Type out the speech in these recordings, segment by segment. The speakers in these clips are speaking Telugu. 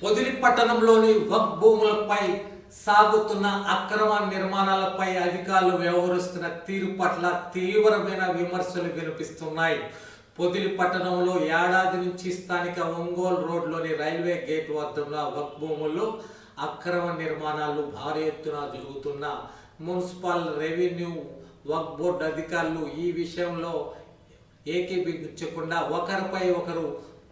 పొదిలి పట్టణంలోని వక్ఫ్ భూములపై సాగుతున్న అక్రమ నిర్మాణాలపై అధికారులు వ్యవహరిస్తున్న తీరు పట్ల తీవ్రమైన విమర్శలు వినిపిస్తున్నాయి. పొదిలి పట్టణంలో ఏడాది నుంచి స్థానిక ఒంగోలు రోడ్లోని రైల్వే గేట్ వద్ద ఉన్న వక్ఫ్ భూముల్లో అక్రమ నిర్మాణాలు భారీ ఎత్తున జరుగుతున్న మున్సిపల్, రెవెన్యూ, వక్ఫ్ బోర్డు అధికారులు ఈ విషయంలో ఏకీభవించకుండా ఒకరిపై ఒకరు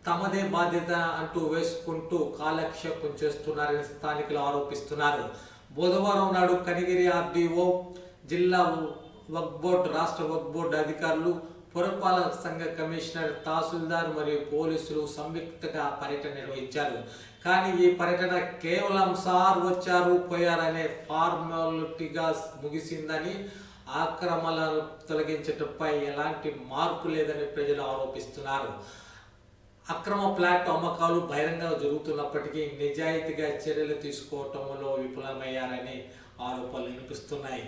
తమదే బాధ్యత అంటూ వేసుకుంటూ కాలక్షేపం చేస్తున్నారని స్థానికులు ఆరోపిస్తున్నారు. బుధవారం నాడు కనిగిరి ఆర్డీఓ, జిల్లా వక్ఫ్ బోర్డు, రాష్ట్ర వక్ఫ్ బోర్డు అధికారులు, పురపాలక సంఘ కమిషనర్, తహసీల్దార్ మరియు పోలీసులు సంయుక్తంగా పర్యటన నిర్వహించారు. కానీ ఈ పర్యటన కేవలం సార్ వచ్చారు పోయారనే ఫార్మాలిటీగా ముగిసిందని, ఆక్రమణలు తొలగించటంపై ఎలాంటి మార్పు లేదని ప్రజలు ఆరోపిస్తున్నారు. అక్రమ ఫ్లాట్ అమ్మకాలు బహిరంగంగా జరుగుతున్నప్పటికీ నిజాయితీగా చర్యలు తీసుకోవటంలో విఫలమయ్యారని ఆరోపణలు వినిపిస్తున్నాయి.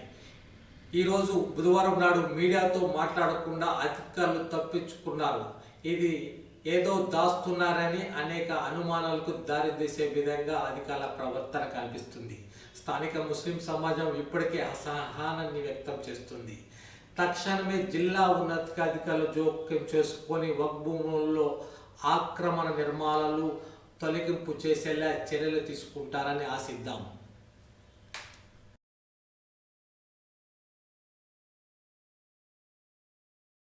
ఈరోజు బుధవారం నాడు మీడియాతో మాట్లాడకుండా అధికారులు తప్పించుకున్నారు. ఇది ఏదో దాస్తున్నారని అనేక అనుమానాలకు దారితీసే విధంగా అధికారుల ప్రవర్తన కనిపిస్తుంది. స్థానిక ముస్లిం సమాజం ఇప్పటికే అసహనాన్ని వ్యక్తం చేస్తుంది. తక్షణమే జిల్లా ఉన్నతాధికారులు జోక్యం చేసుకొని వక్ఫ్ భూముల్లో ఆక్రమణ నిర్మాణాలు తొలగింపు చేసేలా చర్యలు తీసుకుంటారని ఆశిద్దాం.